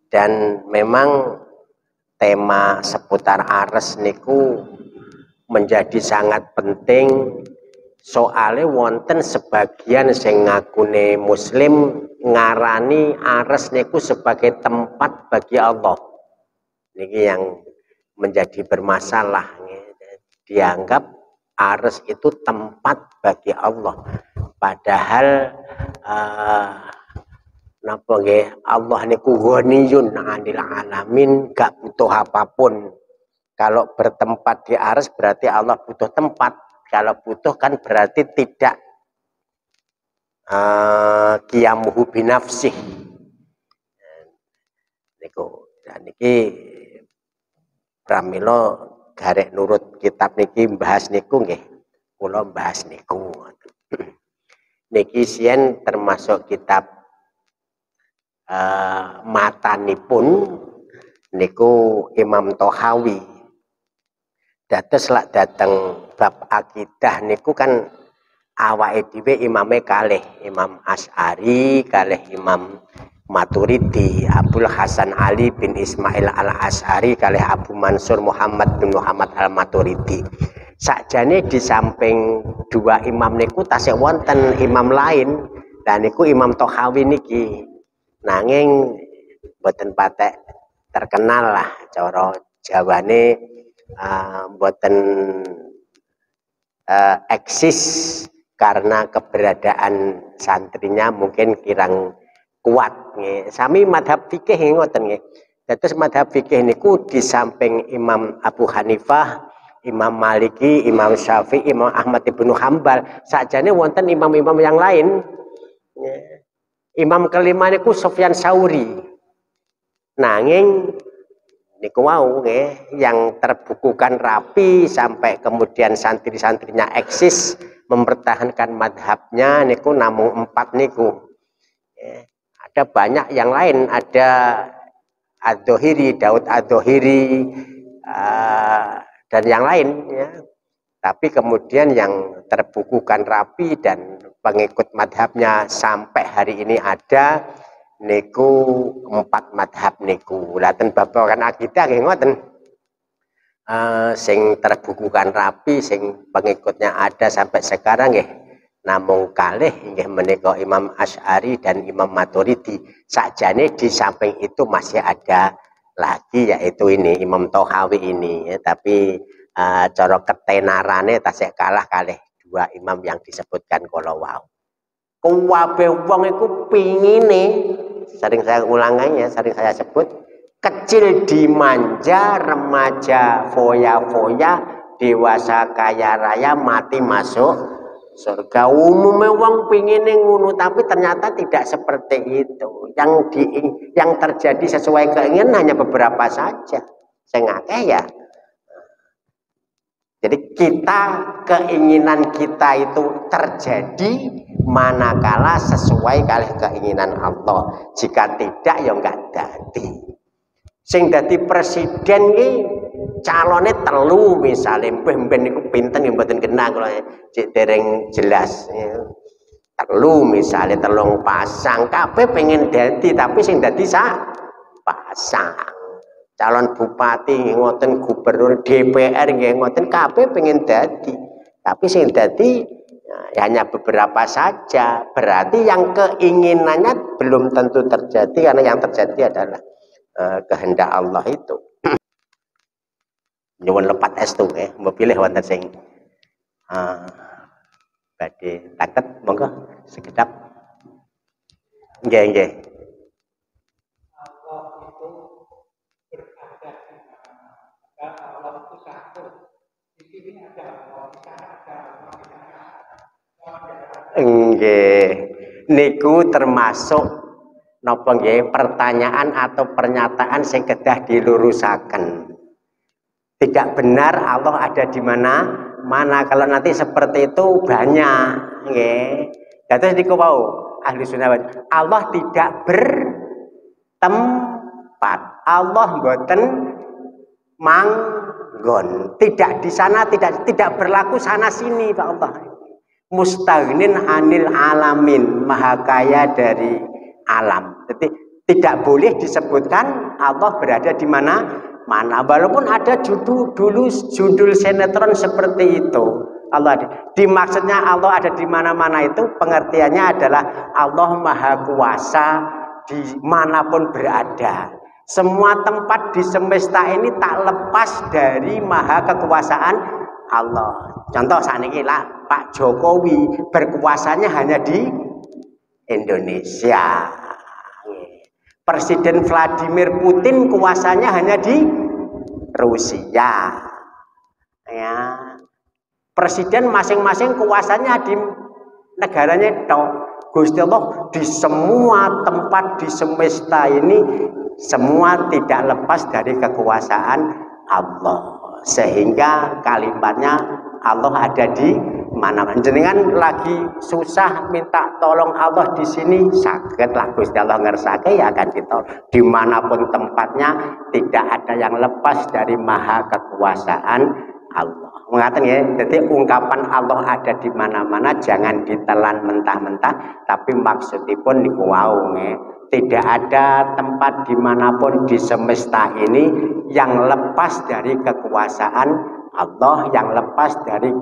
Dan memang tema seputar ares niku menjadi sangat penting, soalnya wonten sebagian sing ngakune muslim ngarani ares niku sebagai tempat bagi Allah. Niki yang menjadi bermasalah, dianggap ares itu tempat bagi Allah, padahal napa nggih, Allah niku ghaniyun 'anil alamin, gak butuh apapun. Kalau bertempat di ares berarti Allah butuh tempat. Kalau butuh kan berarti tidak qiyamuhu binafsih. Niku niki pramila garek nurut kitab niki bahas niku nggih, kula bahas niku. Niki sien termasuk kitab matanipun niku Imam Tohawi. Dados lak dateng bab akidah niku kan awake dhewe imame kalih, Imam Asy'ari kalih Imam Maturidi, Abdul Hasan Ali bin Ismail al-Asy'ari kalih Abu Mansur Muhammad bin Muhammad al-Maturidi. Sakjane di samping dua imam niku tasih wonten imam lain, dan niku Imam Tohawi niki. Nanging mboten patek terkenal lah, cara Jawane mboten eksis karena keberadaan santrinya mungkin kirang kuat nggih. Sami madhab fikih ngoten nggih. Dados madhab fikih niku di samping Imam Abu Hanifah, Imam Maliki, Imam Syafi'i, Imam Ahmad ibnu Hambal, sakjane wonten imam-imam yang lain. Imam kelima niku Sufyan Tsauri. Nanging niku wau nggih, yang terbukukan rapi sampai kemudian santri-santrinya eksis mempertahankan madhabnya niku namung 4 niku. Ada banyak yang lain, ada Ad-Dhohiri, Daud Ad-Dhohiri, dan yang lain ya. Tapi kemudian yang terbukukan rapi dan pengikut madhabnya sampai hari ini ada niku 4 madhab niku. Laten babagan akidah nggih ngoten. Sing terbukukan rapi, sing pengikutnya ada sampai sekarang nggih namung kalih nggih menika Imam Asy'ari dan Imam Maturidi. Sakjane di samping itu masih ada lagi, yaitu ini Imam Tohawi ini ya, tapi cara ketenarane tasih kalah kalih dua imam yang disebutkan kala wau. Kabeh wong iku pingine, sering saya ulangannya, sering saya sebut, kecil dimanja, remaja foya-foya, dewasa kaya raya, mati masuk surga. Umumnya wong pingine ngono, tapi ternyata tidak seperti itu. Yang terjadi sesuai keinginan hanya beberapa saja. Saya ngakeh ya. Jadi keinginan kita itu terjadi manakala sesuai kali keinginan Allah. Jika tidak ya enggak dadi. Sing dadi presiden iki calone 3 misale, mbah-mbah niku pinten ya mboten kenal kula cek dereng jelas. 3 misale 3 pasang, kabeh pengen dadi tapi sing dadi sak pasang. Calon bupati ngoten, gubernur, DPR nggih ngoten, kabeh pengen dadi. Tapi sing dadi ya, hanya beberapa saja. Berarti yang keinginannya belum tentu terjadi, karena yang terjadi adalah kehendak Allah itu. Nyuwun lepat estu nggih, mbok pilih wonten sing badhe taket monggo sekedap. Nggih, nggih. Allah itu satu. Di sini ada Allah, di sana ada Allah. Nggih. Niku termasuk napa nggih pertanyaan atau pernyataan sing kedah dilurusaken. Tidak benar Allah ada di mana. Kalau nanti seperti itu banyak nggih. Dados niku wau ahli sunnah Allah tidak bertempat. Allah mboten manggon, tidak di sana, tidak berlaku sana sini Pak Allah. Mustaghnin anil alamin, maha kaya dari alam. Jadi Tidak boleh disebutkan Allah berada di mana. Walaupun ada dulu judul sinetron seperti itu. Allah dimaksudnya Allah ada di mana-mana itu pengertiannya adalah Allah Maha Kuasa dimanapun berada. Semua tempat di semesta ini tak lepas dari maha kekuasaan Allah. Contoh saat ini lah Pak Jokowi berkuasanya hanya di Indonesia. Presiden Vladimir Putin kuasanya hanya di Rusia. Ya. Presiden masing-masing kuasanya di negaranya itu. Gusti Allah di semua tempat di semesta ini semua tidak lepas dari kekuasaan Allah. Sehingga kalimatnya Allah ada di mana-mana. Jenengan lagi susah minta tolong Allah di sini sakit lah Gusti Allah ngersake ya akan ditolong. Dimanapun tempatnya tidak ada yang lepas dari maha kekuasaan Allah. Mengatakan ya, jadi ungkapan Allah ada di mana-mana jangan ditelan mentah-mentah, tapi maksudnya pun wow, ya. Tidak ada tempat dimanapun di semesta ini yang lepas dari kekuasaan Allah, yang lepas dari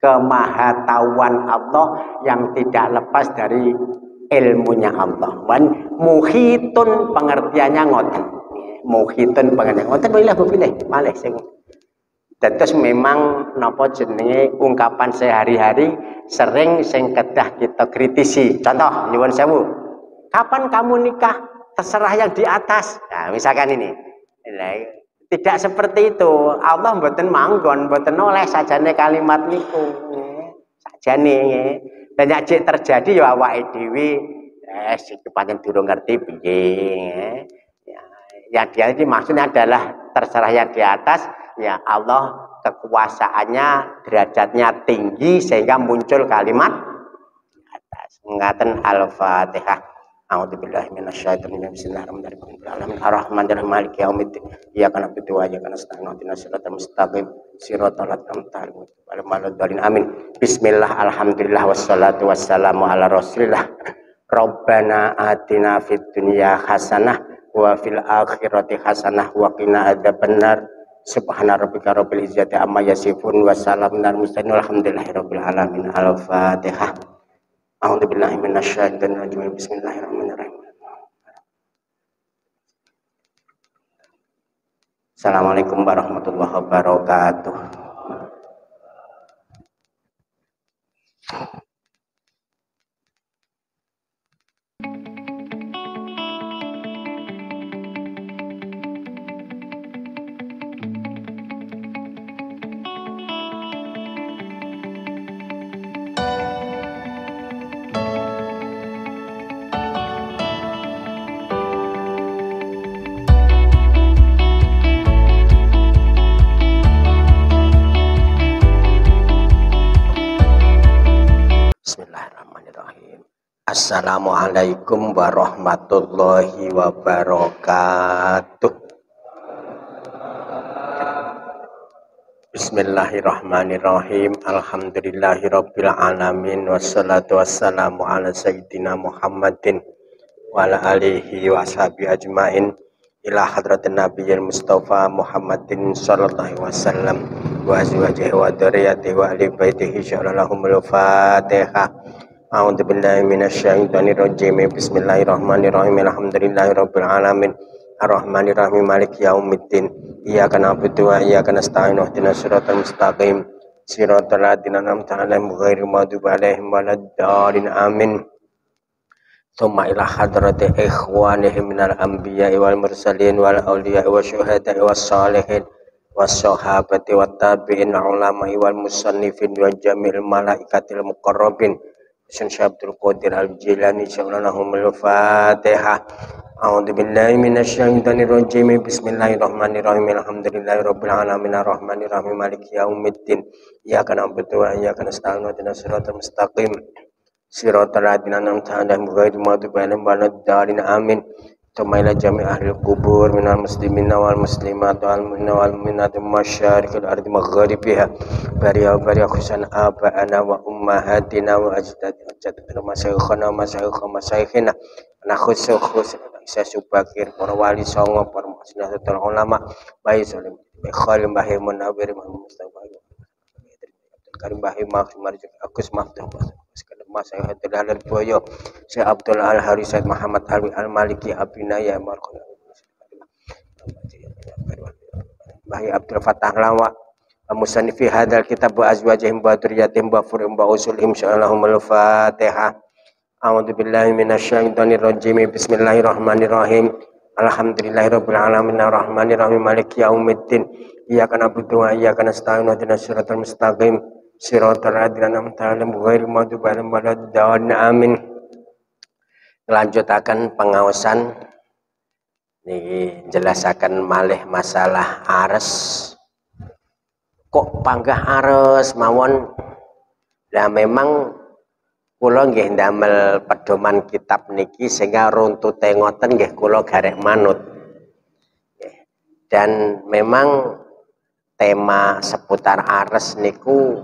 kemahatauan Allah, yang tidak lepas dari ilmunya Allah. Wan muhitun pengertiannya ngoten. Muhitun pengertiannya ngoten boleh boleh malih sing. Terus memang napa jenenge ungkapan sehari-hari sering sing kedah kita kritisi. Contoh nyuwun sewu. Kapan kamu nikah? Terserah yang di atas. Nah, misalkan ini. Tidak seperti itu. Allah mboten manggon, mboten oleh sajane kalimat niku. Sajane. Dan nek terjadi ya awake dhewe sing pancen durung ngerti piye. Ya dia ini maksudnya adalah terserah yang di atas, ya Allah kekuasaannya derajatnya tinggi sehingga muncul kalimat di atas. Ngaten Al-Fatihah. A'udzubillahi minasyaitonir rajim. Bismillahirrahmanirrahim. Ar-Rahmanir-Rahim. Maliki yaumiddin. Iyyaka na'budu wa iyyaka nasta'in. Ihdinas siratal mustaqim. Siratal ladzina an'amta 'alaihim. Amin. Bismillah, alhamdulillah, wassalatu wassalamu ala Rasulillah. Rabbana atina fid dunya hasanah wa fil akhirati hasanah wa qina adzabannar. Subhana rabbika rabbil izzati amma yasifun wa salamun alal mursalin walhamdulillahi rabbil alamin. Al-Fatihah. A'udzubillahi minasyaitonir rajim. Bismillahirrahmanirrahim. Assalamualaikum warahmatullahi wabarakatuh. Assalamualaikum warahmatullahi wabarakatuh. Bismillahirrahmanirrahim. Alhamdulillahirabbil alamin wassalatu wassalamu ala sayyidina Muhammadin wa ala alihi wa sahbihi ajmain ila hadratin nabiyil mustafa Muhammadin sallallahu alaihi wasallam wa azwajihi wa dzurriyyatihi wa ahli baitihi syarallahumul Fatihah. A'udzu billahi minasyaitonir rajim. Bismillahirrahmanirrahim. Alhamdulillahirabbil alamin. Ar-Rahmanir Rahim. Maliki yaumiddin. Iyyaka na'budu wa iyyaka nasta'in. Ihdinas siratal mustaqim. Siratal ladzina an'amta 'alaihim ghairil maghdubi 'alaihim waladdallin. Amin. Tsumma ila hadrati ikhwanihim minal anbiya'i wal mursalin wal awliya'i wasyuhada'i was shalihin was sahabati wat tabi'in ulama'i wal musannifin wa jami'il malaikatil muqarrabin. Syekh Abdul Qadir Al-Jilani Syallahumul Fatihah. A'udzu billahi minasyaitonir rajim. Bismillahirrahmanirrahim. Alhamdulillahirabbil alamin. Ar-Rahmanir Rahim. Maliki yaumiddin. Iyyaka na'budu wa iyyaka nasta'in. Ihdinas siratal mustaqim. Siratal ladzina an'amta 'alaihim ghairil maghdubi 'alaihim waladdallin. Amin. Tsumma ila jami' ahli kubur minal muslimina wal muslimat wal mu'minina wal mu'minat masyariqil ardi magharibiha bariya khusan aba'ana wa ummahatina wa ajdadina wa masyayikhana wa masyayikhina na khusus Isa Subakir, para wali songo, para musnadatul ulama, bayi salim, Khalim Bahir Munawir Mustafa, Karim Bahir Marjuk Agus Maftuh, sekadar masa Abdul Halal Boyo, Syekh Abdul Al Harisat Muhammad Alwi Al Maliki Abinaya Marqon, Bahir Abdul Fatah Lawa, Musannifi hadal kitab wa azwajihim wa dzurriyatihim wa furu'ihim wa usulihim sya'alahumul Fatihah. A'udzu billahi minasyaitonir rajim. Bismillahirrahmanirrahim. Alhamdulillahirabbil alamin arrahmanir rahim maliki yaumiddin. Iyyaka na'budu wa iyyaka nasta'in ihdinas siratal mustaqim. Siratal ladzina an'amta 'alaihim ghairil maghdubi 'alaihim waladdallin. Amin. Lanjutaken pengaosan niki jelasaken malih masalah ares. Kok panggah ares mawon? Lah memang kula nggih ndamel pedoman kitab niki sehingga runtute ngoten nggih kula garek manut. Dan memang tema seputar ares niku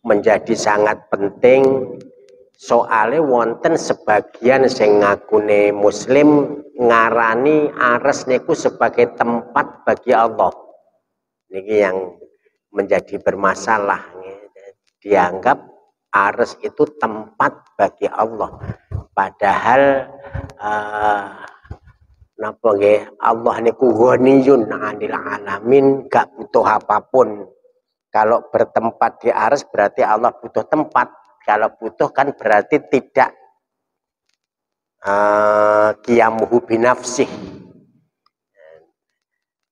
menjadi sangat penting soalnya wonten sebagian sing ngakune muslim ngarani ares niku sebagai tempat bagi Allah. Niki yang menjadi bermasalah, dianggap ares itu tempat bagi Allah, padahal napa nggih Allah niku ghaniyun 'anil alamin, gak butuh apapun. Kalau bertempat di ares berarti Allah butuh tempat. Kalau butuh kan berarti tidak qiyamuhu binafsih.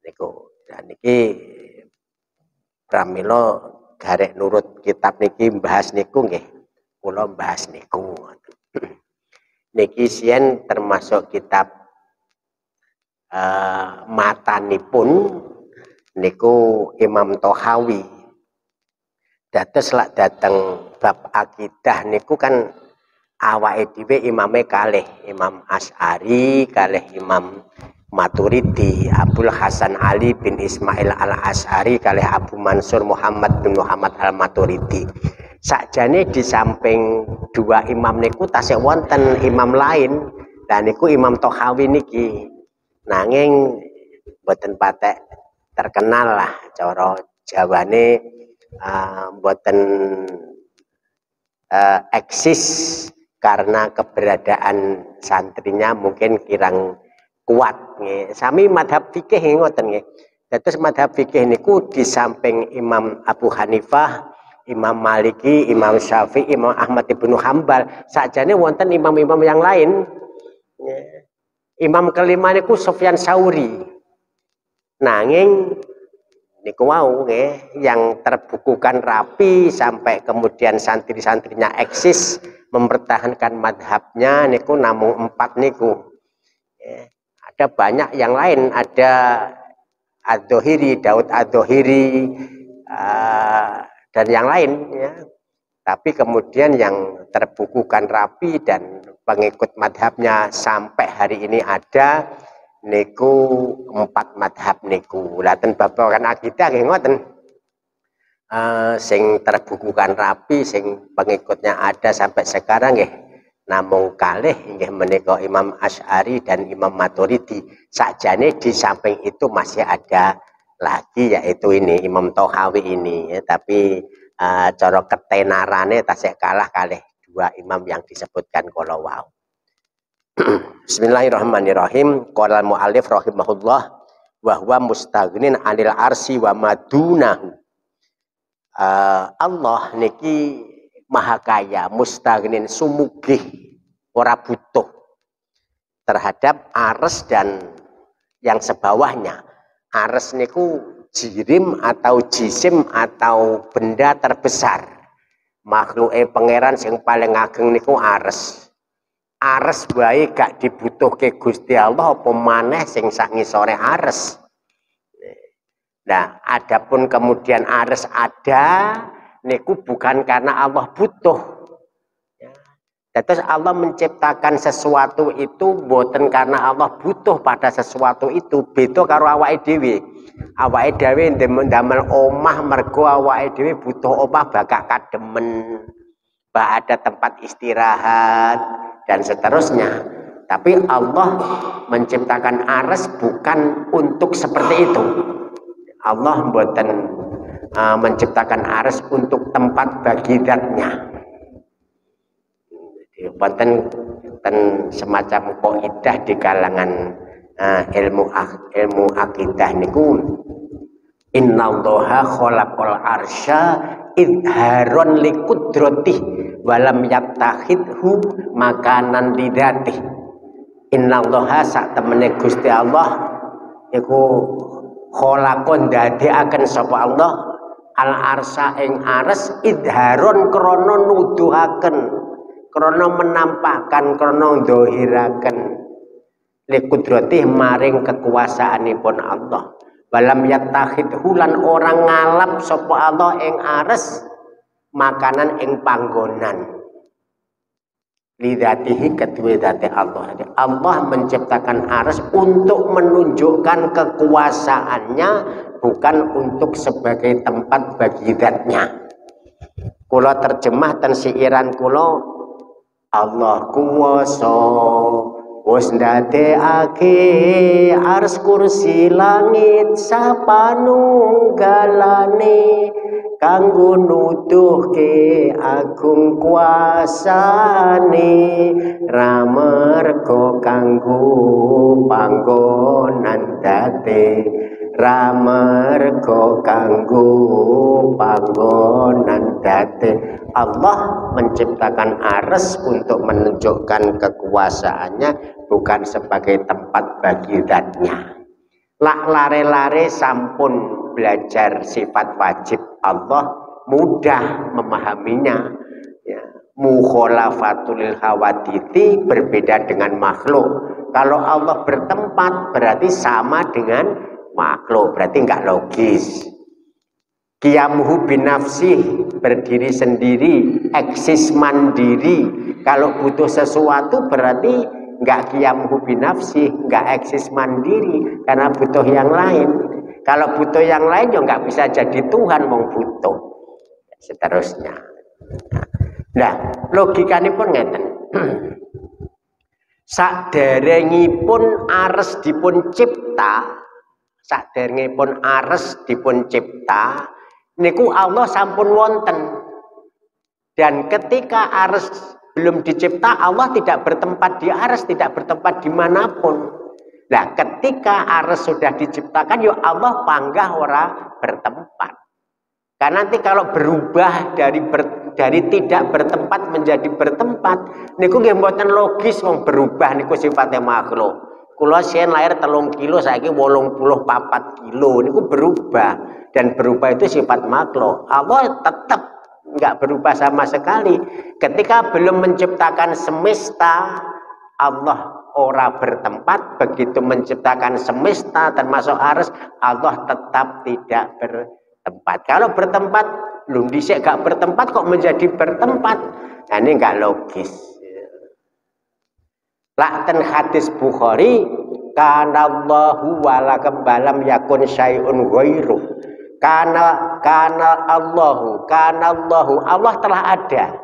Niku dan niki pramila garek nurut kitab niki bahas niku nggih kula bahas niku. Niki sien termasuk kitab matanipun niku Imam Tohawi. Dados lak dateng bab akidah niku kan awake dhewe imame kalih, Imam Asy'ari kalih Imam Maturidi, Abdul Hasan Ali bin Ismail Al-Asy'ari kalih Abu Mansur Muhammad bin Muhammad Al-Maturidi. Sakjane di samping dua imam niku tasih wonten imam lain, dan niku Imam Tohawi niki. Nanging mboten patek terkenal lah cara Jawane, mboten eksis karena keberadaan santrinya mungkin kirang kuat nggih. Sami madhab fikih ngoten nggih. Dados madhab fikih niku di samping Imam Abu Hanifah, Imam Maliki, Imam Syafi'i, Imam Ahmad ibnu Hambal, sakjane wonten imam-imam yang lain. Imam kelima niku Sufyan Tsauri. Nanging niku wau nggih yang terbukukan rapi sampai kemudian santri-santrinya eksis mempertahankan madhabnya niku namung 4 niku. Ada banyak yang lain, ada Ad-Dhohiri, Daud Ad-Dhohiri, dan yang lain ya. Tapi kemudian yang terbukukan rapi dan pengikut madhabnya sampai hari ini ada niku 4 madhab niku. Laten babagan akidah nggih ngoten. Sing terbukukan rapi, sing pengikutnya ada sampai sekarang nggih namung kalih inggih menika Imam Asy'ari dan Imam Maturidi. Sakjane di samping itu masih ada lagi yaitu ini Imam Tohawi ini ya, tapi cara ketenarane tasih kalah kalih dua imam yang disebutkan kala wau. Bismillahirrahmanirrahim. Qala al-muallif rahimahullah wa huwa mustaghnin 'anil arsy wa madunahu. Allah niki maha kaya, mustaghnin sumugih, ora butuh terhadap ares dan yang sebawahnya. Ares niku jirim atau jisim atau benda terbesar. Makhluke pangeran sing paling ageng niku ares. Ares wae gak dibutuhke Gusti Allah apa maneh sing sak ngisore ares. Nah, adapun kemudian ares ada niku bukan karena Allah butuh. Terus Allah menciptakan sesuatu itu boten karena Allah butuh pada sesuatu itu. Beda karo awake dhewe. Awake dhewe ndamel omah mergo awake dhewe butuh omah bakak kademen, bak ada tempat istirahat dan seterusnya. Tapi Allah menciptakan arsy bukan untuk seperti itu. Allah mboten menciptakan arsy untuk tempat bagi zatnya. Mboten semacam kaidah di kalangan ilmu akidah niku, innallaha khalaqal arsya idharon liqudratihi walam yattakhidhu makanan lidzatih. Innallaha sak temene Gusti Allah iku khalaqon dadekaken sapa Allah al arsya ing arsy idharon krana nuduhaken, krana menampakkan, krana ndhahiraken liqudratihi maring kekuasaanipun Allah. Walam yattakhidhu lan orang ngalap sapa Allah ing arsy makanan ing panggonan lidzatihi kedue dzate Allah. Allah menciptakan arsy untuk menunjukkan kekuasaannya, bukan untuk sebagai tempat bagi zatnya. Kula terjemah ten siiran kula, Allah kuwasa wis ndadekake arsy kursi langit sapanunggalane kanggo nuduhke agung kuasane, ra merga kanggo panggonan date, ra merga kanggo panggonan date. Allah menciptakan arsy untuk menunjukkan kekuasaannya, bukan sebagai tempat bagi zatnya. Lak lare-lare sampun belajar sifat wajib Allah, mudah memahaminya. Ya, mukhalafatul hawaditi berbeda dengan makhluk. Kalau Allah bertempat berarti sama dengan makhluk, berarti enggak logis. Qiyamuhu binafsih, berdiri sendiri, eksis mandiri. Kalau butuh sesuatu berarti enggak qiyamuhu binafsih, enggak eksis mandiri karena butuh yang lain. Kalau butuh yang lain ya enggak bisa jadi Tuhan, wong butuh. Seterusnya. Nah, logikanya pun ngeten. Saderengipun arsy dipun cipta, saderengipun arsy dipun cipta niku Allah sampun wonten. Dan ketika arsy belum dicipta, Allah tidak bertempat di arsy, tidak bertempat dimanapun. Nah, ketika arsy sudah diciptakan, ya Allah panggah ora bertempat. Karena nanti kalau berubah dari tidak bertempat menjadi bertempat, niku nggih mboten logis, wong berubah niku sifatnya makhluk. Kula sien lahir 3 kilo, saiki 84 kilo, niku berubah, dan berubah itu sifat makhluk. Allah tetap nggak berubah sama sekali. Ketika belum menciptakan semesta, Allah ora bertempat. Begitu menciptakan semesta termasuk arsy, Allah tetap tidak bertempat. Kalau bertempat, belum dhisik gak bertempat kok menjadi bertempat. Nah, ini nggak logis. Lakten hadis Bukhari, kanallahu wala kebalam yakun syai'un ghairu. Kana Allahu, Allah telah ada.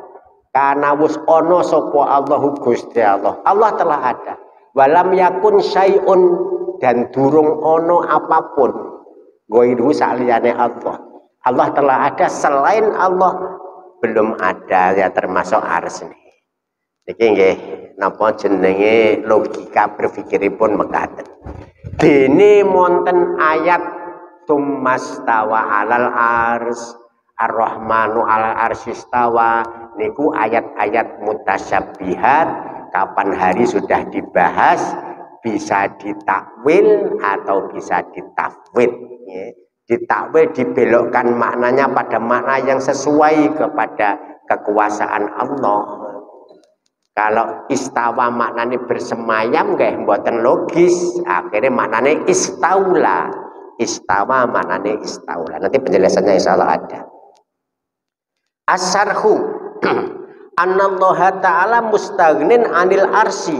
Kana wus ono sapa Allahu Gusti Allah. Allah telah ada. Walam yakun syai'un, dan durung ono apapun ghairu saliyane Allah. Allah telah ada, selain Allah belum ada, ya termasuk arsy. Niki nggih napa jenenge logika berpikiripun mekaten. Dene monten ayat tsummastawa alal ars ar-rahmanu alal arsistawa, niku ayat-ayat mutasyabihat, kapan hari sudah dibahas, bisa ditakwil atau bisa ditafwid, ya. Ditakwil dibelokkan maknanya pada makna yang sesuai kepada kekuasaan Allah. Kalau istawa maknanya bersemayam, nggih mboten logis, akhirnya maknanya istaula. Istawa maknanya istaula. Nanti penjelasannya insyaallah ada. As-sarhu annallaha ta'ala mustaghnin 'anil arsy.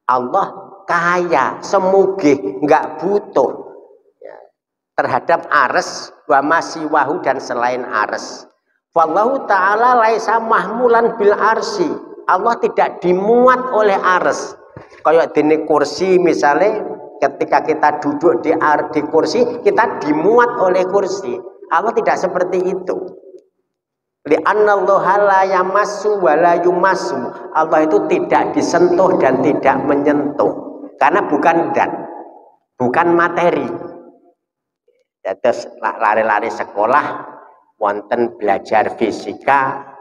Allah kaya, semugih, enggak butuh terhadap arsy wa masiwahu, dan selain arsy. Wallahu ta'ala laisa mahmulan bil arsy. Allah tidak dimuat oleh arsy. Kayak dene kursi misalnya ketika kita duduk di kursi, kita dimuat oleh kursi. Allah tidak seperti itu. Li'annallaha la yamassu wa la yumassu. Allah itu tidak disentuh dan tidak menyentuh. Karena bukan zat, bukan materi. Terus lari-lari sekolah, wonten belajar fisika,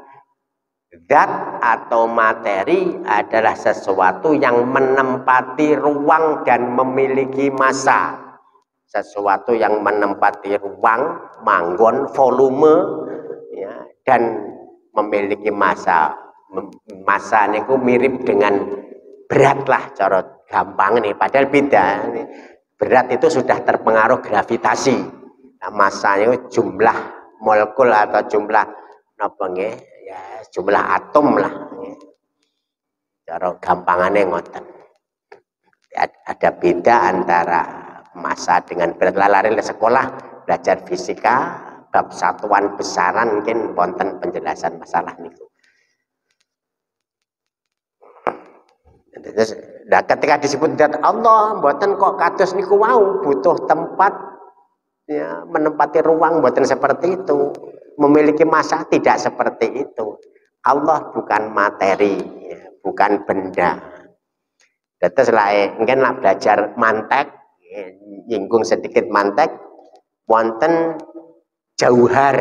zat atau materi adalah sesuatu yang menempati ruang dan memiliki massa. Sesuatu yang menempati ruang, manggon, volume, ya, dan memiliki massa. Massa niku mirip dengan berat lah, cara gampang nih. Padahal beda. Berat itu sudah terpengaruh gravitasi. Nah, massanya jumlah molekul atau jumlah apa nggih? Ya, jumlah atom lah. Cara gampangannya ngoten. Ada beda antara massa dengan berat. Lari ke sekolah belajar fisika bab satuan besaran mungkin wonten penjelasan masalah niku. Terus, nah ketika disebut zat Allah, mboten kok kados niku wau, butuh tempat ya, menempati ruang, mboten seperti itu. Memiliki massa tidak seperti itu. Allah bukan materi, ya, bukan benda. Terus lah, mungkin nak belajar mantek, ya, nyinggung sedikit mantek, wonten jauhar,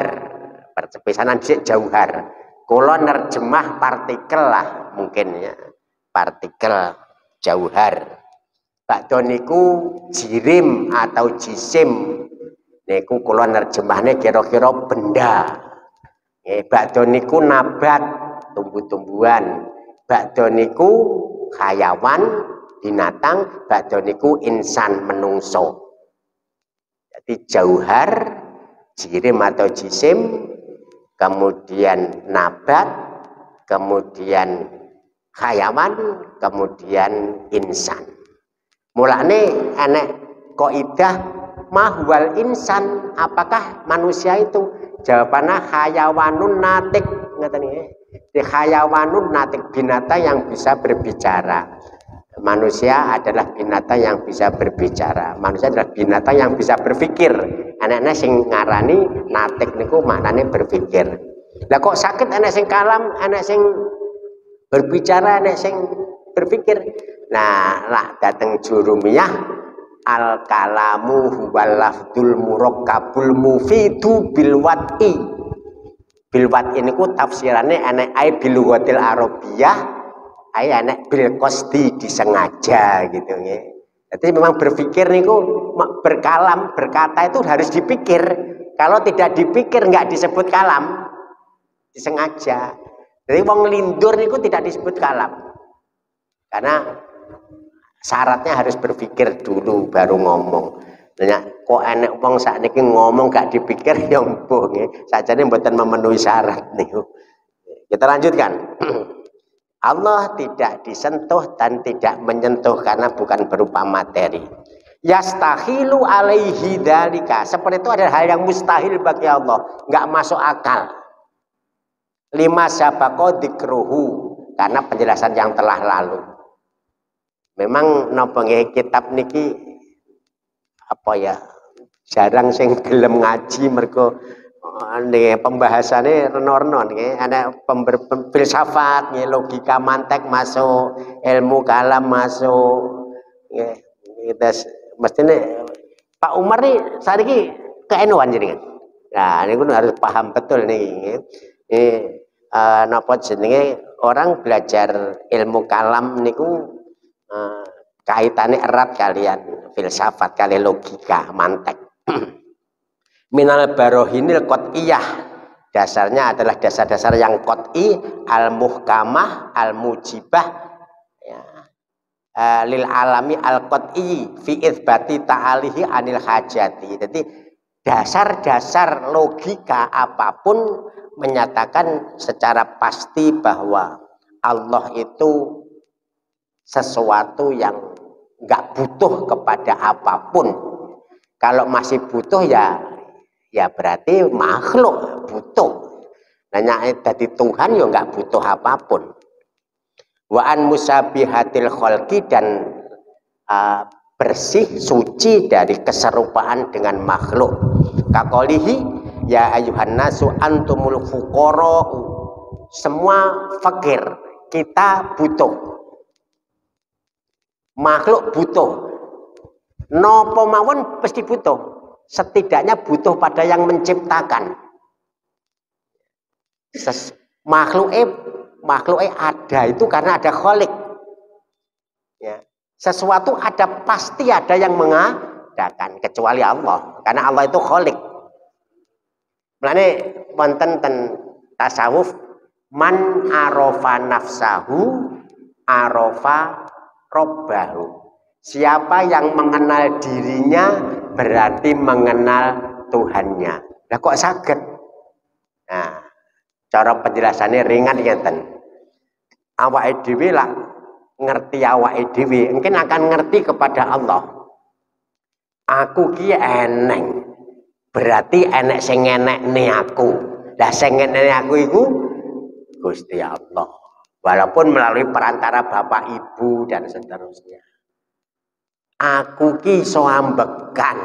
percepisanan dhisik jauhar. Kula nerjemah partikel lah mungkin ya. Partikel jauhar. Bakdo niku jirim atau jisim niku kula nerjemahne kira-kira benda. Bakdo niku nabat, tumbuh-tumbuhan. Bakdo niku hayawan, binatang. Bakdo niku insan, menungso. Jadi jauhar, jirim atau jisim, kemudian nabat, kemudian hayawan, kemudian insan. Mulane enek kaidah mahwal insan, apakah manusia itu? Jawabannya hayawanun natik, ngaten nggih. Hayawanun natik, binatang yang bisa berbicara. Manusia adalah binatang yang bisa berbicara. Manusia adalah binatang yang bisa berpikir. Anak-anak sing ngarani natik niku maknane berpikir. Lah kok sakit anak sing kalam, anak sing berbicara, anak sing berpikir. Nah, lah dateng jurumiyah al kalamu huwal lafdul murakkabul mufidu bil wat'i. Bil wat'i niku tafsirane ana ai bil lughatil arabiyah, ai ana bil qasdi, disengaja gitu nggih. Jadi memang berpikir niku berkalam, berkata itu harus dipikir. Kalau tidak dipikir nggak disebut kalam, disengaja. Jadi wong lindur niku tidak disebut kalam. Karena syaratnya harus berpikir dulu baru ngomong. Nah, kok enek wong sakniki ngomong gak dipikir ya mbuh nggih. Sakjane mboten memenuhi syarat niku. Kita lanjutkan. Allah tidak disentuh dan tidak menyentuh karena bukan berupa materi. Yastahilu alaihi dzalika. Seperti itu adalah hal yang mustahil bagi Allah, enggak masuk akal. Lima sabaqa dzikruhu, karena penjelasan yang telah lalu. Memang napa nggih kitab niki apa ya, jarang sing gelem ngaji mergo pembahasannya reno-reno nggih, ana filsafat nggih, logika mantek masuk, ilmu kalam masuk nggih. Kita mestine Pak Umar nih sariki keenuan jenengan. Nah, niku harus paham betul nih. Napa jenenge orang belajar ilmu kalam niku kaitannya erat kalian filsafat kali logika mantek. Minal barohinil qot'iyah, dasarnya adalah dasar-dasar yang qot'i, al muhkamah, al mujibah ya, lil alami al qot'i fi itsbati ta'alihi anil hajati. Jadi dasar-dasar logika apapun menyatakan secara pasti bahwa Allah itu sesuatu yang nggak butuh kepada apapun. Kalau masih butuh ya berarti makhluk butuh. Nanya dari Tuhan ya nggak butuh apapun. Wa an musabihatil khalqi, dan bersih suci dari keserupaan dengan makhluk. Kaqolihi ya ayuhan nasu antumul fuqara, semua fakir, kita butuh, makhluk butuh, nopo mawon pasti butuh, setidaknya butuh pada yang menciptakan. Makhluk ada itu karena ada khalik. Ya. Sesuatu ada, pasti ada yang mengadakan, kecuali Allah, karena Allah itu khalik. Mulane wonten ten tasawuf, man arofa nafsahu arofa robbahu. Siapa yang mengenal dirinya berarti mengenal Tuhannya. Lah kok saged? Nah, cara penjelasannya ringan ngeten. Awake dhewe lah ngerti awake dhewe, mungkin akan ngerti kepada Allah. Aku ki eneng, berarti enek sing enekne aku. Lah sing enekne aku iku Gusti Allah. Walaupun melalui perantara bapak ibu dan seterusnya. Aku ki iso ambekan,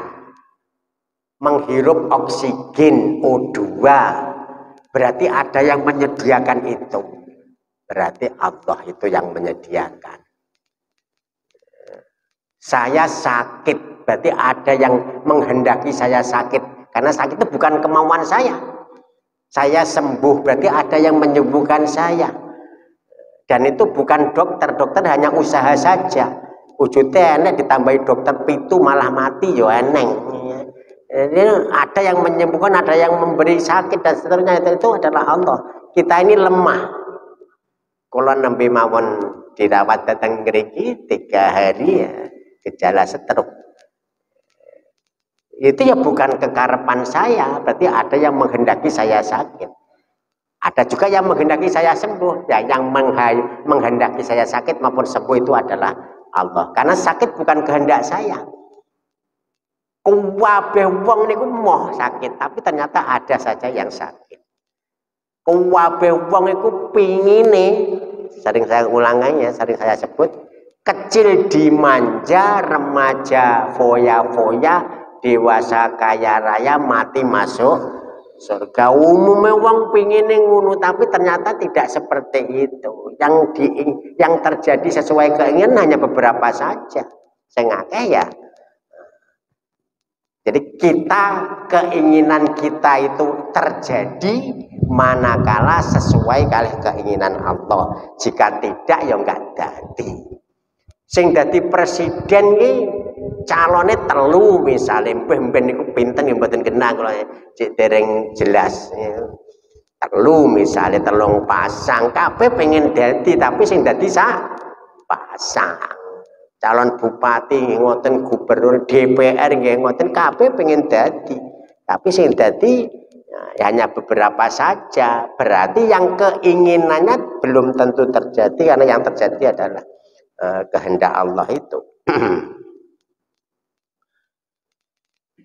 menghirup oksigen O2. Berarti ada yang menyediakan itu. Berarti Allah itu yang menyediakan. Saya sakit, berarti ada yang menghendaki saya sakit. Karena sakit itu bukan kemauan saya. Saya sembuh, berarti ada yang menyembuhkan saya. Dan itu bukan dokter, dokter hanya usaha saja. Wujudnya enek ditambahi dokter pitu malah mati yo eneng. Jadi ada yang menyembuhkan, ada yang memberi sakit dan seterusnya, itu adalah Allah. Kita ini lemah. Kalau nembe mawon dirawat datang ngriki 3 hari ya gejala stroke. Itu ya bukan kekarepan saya, berarti ada yang menghendaki saya sakit. Ada juga yang menghendaki saya sembuh. Ya, yang menghendaki saya sakit maupun sembuh itu adalah Allah. Karena sakit bukan kehendak saya. Kuwabeh wong niku moh sakit, tapi ternyata ada saja yang sakit. Kuwabeh wong iku pingine, sering saya ulangannya, sering saya sebut, kecil dimanja, remaja foya-foya, dewasa kaya raya, mati masuk surga. Umumnya wong pingine ngono, tapi ternyata tidak seperti itu. Yang terjadi sesuai keinginan hanya beberapa saja. Sing akeh ya. Jadi keinginan kita itu terjadi manakala sesuai kali keinginan Allah. Jika tidak ya enggak dadi. Sing dadi presiden iki calone telu misale mben niku pinten nggih mboten kenal kula cek dereng jelas. Telu misale telung pasang kabeh pengen dadi tapi sing dadi sak pasang. Calon bupati ngoten, gubernur, DPR nggih ngoten, kabeh pengen dadi. Tapi sing dadi ya, hanya beberapa saja. Berarti yang keinginannya belum tentu terjadi, karena yang terjadi adalah kehendak Allah itu.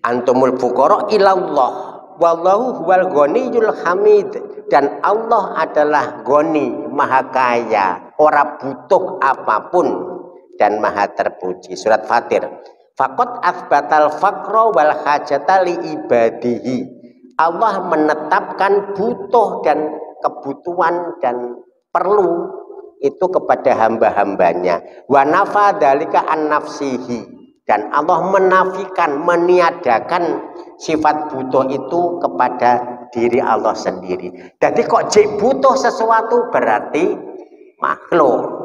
Antumul fuqara ilallah wallahu huwal ghaniyul hamid, dan Allah adalah Ghani, maha kaya, ora butuh apapun dan maha terpuji. Surat Fatir. Faqad athbatal faqra wal hajata li ibadihi. Allah menetapkan butuh dan kebutuhan dan perlu itu kepada hamba-hambanya. Wa nafa dzalika an nafsihi, dan Allah menafikan, meniadakan sifat butuh itu kepada diri Allah sendiri. Jadi kok jek butuh sesuatu berarti makhluk.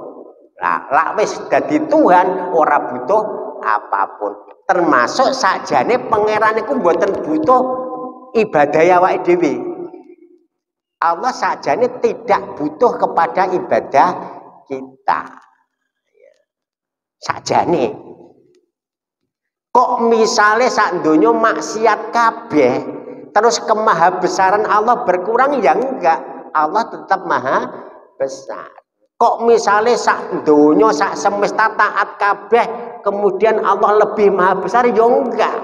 Lah wis dadi Tuhan ora butuh apapun. Termasuk sakjane pangeran iku mboten butuh ibadah awake dhewe. Allah sakjane tidak butuh kepada ibadah kita. Sakjane. Kok misale sak donya maksiat kabeh, terus kemahabesaran Allah berkurang? Ya enggak. Allah tetap maha besar. Kok misalnya sak donya sak semesta taat kabeh, kemudian Allah lebih maha besar? Ya enggak.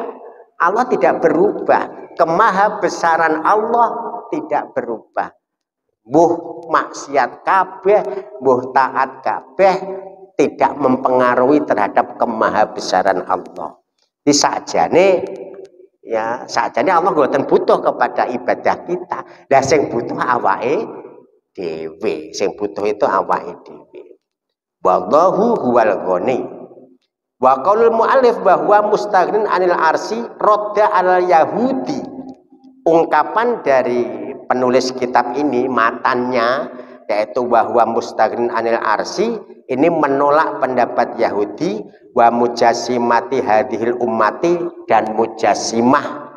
Allah tidak berubah. Kemahabesaran Allah tidak berubah. Mbuh maksiat kabeh, mbuh taat kabeh, tidak mempengaruhi terhadap kemahabesaran Allah. Di sakjane ya, sakjane Allah mboten butuh kepada ibadah kita. Lah sing butuh awake dhewe, sing butuh itu awake dhewe. Wallahu huwal ghani. Wa qaulul muallif bahwa mustaghnin anil arsi rodda alal yahudi. Ungkapan dari penulis kitab ini matannya yaitu bahwa mustaghnin anil arsi ini menolak pendapat Yahudi wa mujassimati hadhil ummati dan mujassimah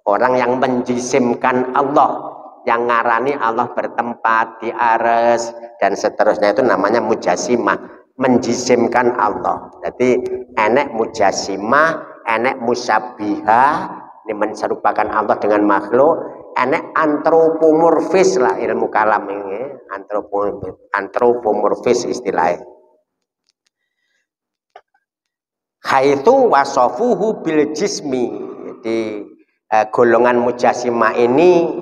orang yang menjisimkan Allah, yang ngarani Allah bertempat di aras dan seterusnya, itu namanya mujassimah, menjisimkan Allah. Jadi enek mujassimah, enek musabbihah, ini menserupakan Allah dengan makhluk, enek antropomorfis lah ilmu kalam ini, antropomorfis istilahnya. Haitsu wasafuhu bil jismi. Jadi golongan mujassimah ini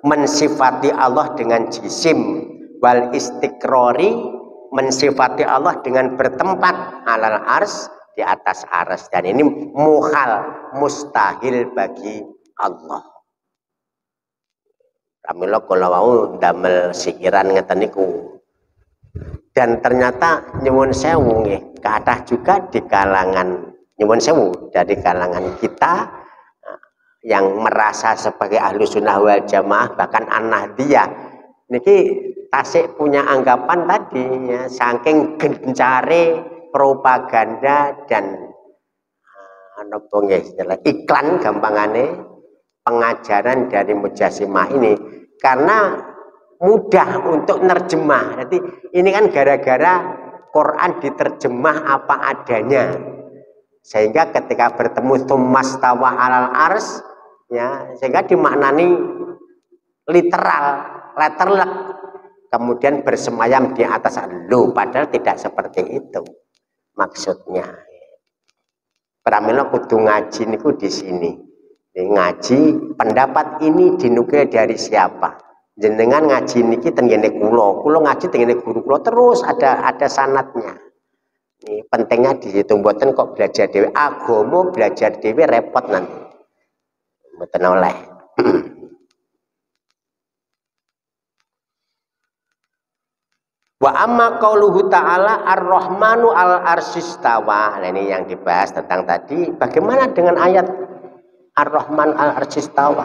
mensifati Allah dengan jisim, wal istiqrori mensifati Allah dengan bertempat alal ars, di atas ars, dan ini muhal, mustahil bagi Allah. Kamila kula wau damel siiran ngeten niku. Dan ternyata nyuwun sewu nggih, kathah juga di kalangan nyuwun sewu dari kalangan kita yang merasa sebagai ahlu sunnah wal jamaah, bahkan an-nahdiyah niki tasik punya anggapan tadi ya, saking gencare propaganda dan iklan gampangane pengajaran dari mujassimah ini, karena mudah untuk nerjemah. Jadi ini kan gara-gara Quran diterjemah apa adanya, sehingga ketika bertemu tumastawa alal ars ya, sehingga dimaknani literal, letterlek, kemudian bersemayam di atas lu, padahal tidak seperti itu maksudnya. Pramila kudu ngaji niku di sini. Ngaji pendapat ini dinukil dari siapa? Jenengan ngaji niki tengene kula ngaji tengene guru kula, terus ada sanatnya. Ini pentingnya di situ, mboten kok belajar dhewe, agama belajar dhewe repot nanti. Mboten oleh. Wa amma qauluhu ta'ala ar-rahmanu al-arsyistawa. Nah, ini yang dibahas tentang tadi, bagaimana dengan ayat ar-rahman al-arsyistawa?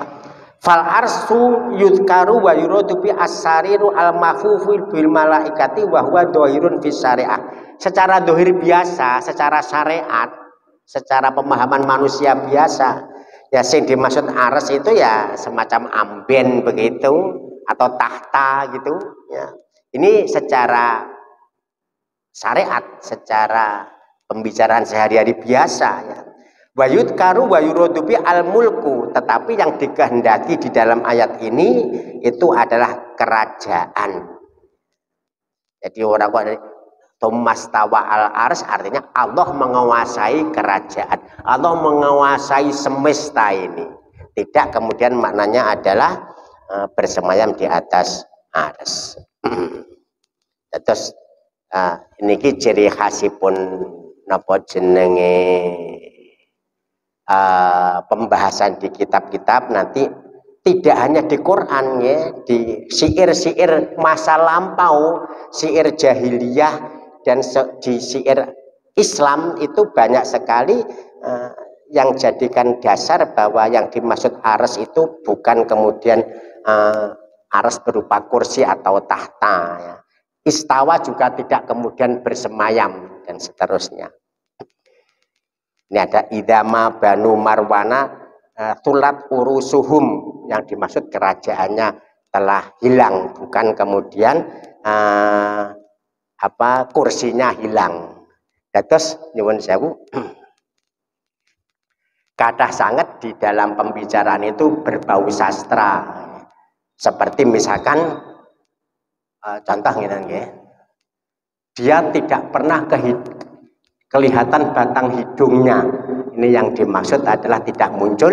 Fal arsu yudkaru wa yuradu bi as-sariru al-mahfufu bil malaikati wa huwa dhahirun fi syariah. Secara dohir biasa, secara syariat, secara pemahaman manusia biasa, ya sing dimaksud ars itu ya semacam amben begitu atau tahta gitu ya. Ini secara syariat, secara pembicaraan sehari-hari biasa ya. Wayud karu wayurodubi al mulku, tetapi yang dikehendaki di dalam ayat ini itu adalah kerajaan. Jadi orang kok tumastawa al ars artinya Allah menguasai kerajaan, Allah menguasai semesta ini. Tidak kemudian maknanya adalah bersemayam di atas ars. Terus niki ciri khasipun napa jenenge pembahasan di kitab-kitab nanti tidak hanya di Quran ya, di syair-syair masa lampau, syair jahiliyah dan di syair Islam itu banyak sekali yang jadikan dasar bahwa yang dimaksud aras itu bukan kemudian aras berupa kursi atau tahta ya. Istawa juga tidak kemudian bersemayam dan seterusnya. Ini ada idama banu marwana tulat urusuhum, yang dimaksud kerajaannya telah hilang, bukan kemudian kursinya hilang. Terus nyuwun sewu, kathah sangat di dalam pembicaraan itu berbau sastra. Seperti misalkan contoh nggih, dia tidak pernah kelihatan batang hidungnya. Ini yang dimaksud adalah tidak muncul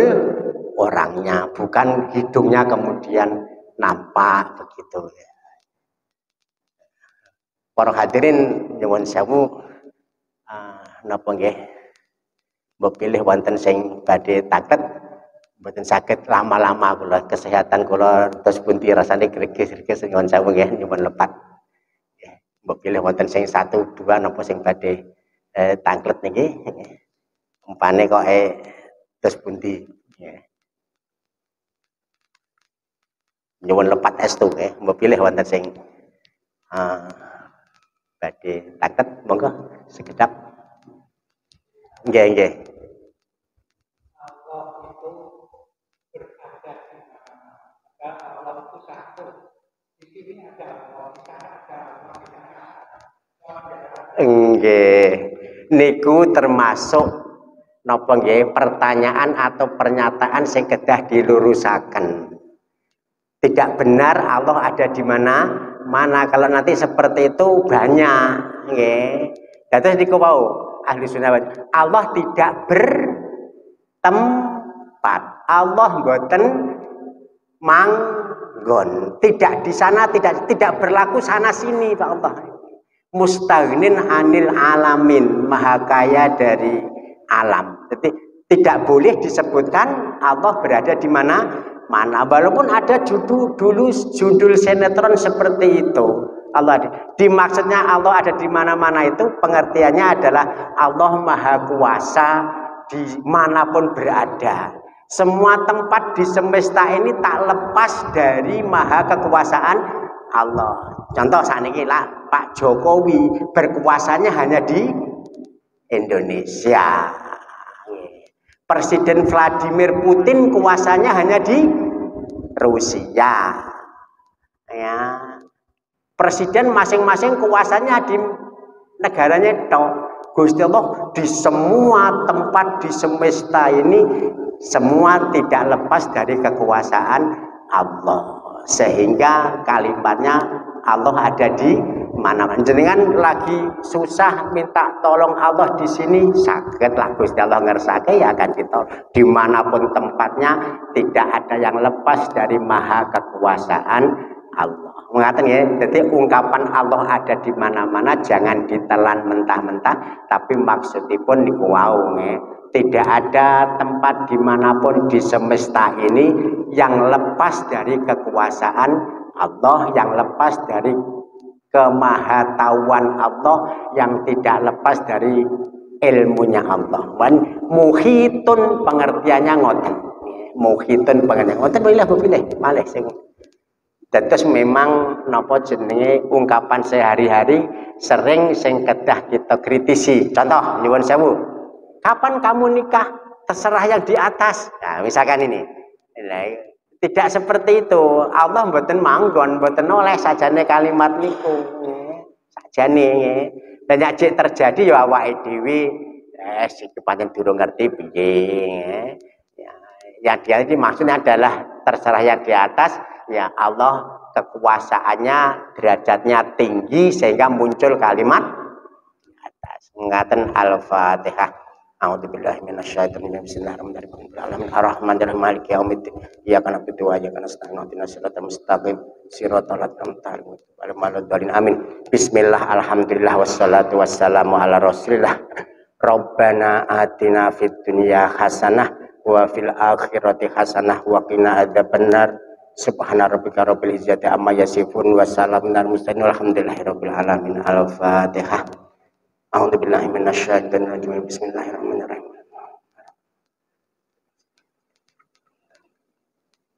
orangnya, bukan hidungnya kemudian nampak begitu ya. Para hadirin nyuwun sewu napa nggih mbok pilih wonten sing badhe taket mboten saged lama-lama kula kesehatan kula terus pundi rasane greges-greges nyuwun sewu nggih nyuwun lepat nggih mbok pilih wonten sing 1 2 napa sing badhe tanglet niki umpane kok terus pundi nggih nyuwun lepat estu nggih mbok pilih wonten sing badhe taket monggo sekedap nggih nggih Allah itu berada di mana Allah itu satu di sini ada Allah di sana ada Allah nggih niku termasuk napa nggih pertanyaan atau pernyataan sing kedah dilurusaken tidak benar Allah ada di mana kalau nanti seperti itu banyak nggih terus niku wau ahli sunnah Allah tidak bertempat Allah mboten manggon tidak di sana tidak berlaku sana sini Pak Allah mustaghnin anil alamin maha kaya dari alam jadi tidak boleh disebutkan Allah berada di mana walaupun ada dulu judul sinetron seperti itu Allah dimaksudnya Allah ada di mana-mana itu pengertiannya adalah Allah maha kuasa dimanapun berada semua tempat di semesta ini tak lepas dari maha kekuasaan Allah contoh saat ini lah Pak Jokowi berkuasanya hanya di Indonesia Presiden Vladimir Putin kuasanya hanya di Rusia ya presiden masing-masing kuasanya di negaranya itu Gusti Allah di semua tempat di semesta ini semua tidak lepas dari kekuasaan Allah sehingga kalimatnya Allah ada di mana-mana jenengan lagi susah minta tolong Allah di sini sakit lah Gusti Allah ngersake ya akan ditolong dimanapun tempatnya tidak ada yang lepas dari maha kekuasaan Allah mengatakan ya jadi ungkapan Allah ada di mana-mana jangan ditelan mentah-mentah tapi maksudipun niku wau tidak ada tempat dimanapun di semesta ini yang lepas dari kekuasaan Allah yang lepas dari kemahatauan Allah yang tidak lepas dari ilmunya Allah. Muhitun pengertiannya ngoten. Muhitun pengertiannya ngoten boleh malih sing. Terus memang napa jenenge ungkapan sehari-hari sering sing kedah kita kritisi. Contoh nyuwun sewu. Kapan kamu nikah? Terserah yang di atas. Nah, misalkan ini. Tidak seperti itu. Allah mboten manggon, mboten oleh sajane kalimat niku. Sajane dan nek terjadi ya awake dhewe iki pancen durung ngerti piye. Ya dia ini maksudnya adalah terserah yang di atas, ya Allah kekuasaannya derajatnya tinggi sehingga muncul kalimat di atas. Ngaten Al-Fatihah. A'udzubillahi minasyaitonir rajim. Bismillahirrahmanirrahim. Ar-Rahmanir-Rahim. Maliki yaumiddin. Iyyaka na'budu wa iyyaka nasta'in. Ihdinas siratal mustaqim. Siratal ladzina an'amta 'alaihim. Amin. Bismillah, alhamdulillah wassalatu wassalamu ala Rasulillah. Rabbana atina fid dunya hasanah wa fil akhirati hasanah wa qina adzabannar. Subhana rabbika rabbil izzati amma yasifun wa salamun alal mursalin walhamdulillahi rabbil alamin. Al-Fatihah. A'udzubillahi minasyaitonir rajim. Bismillahirrahmanirrahim.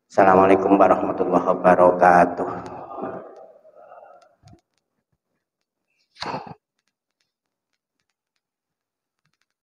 Assalamualaikum warahmatullahi wabarakatuh.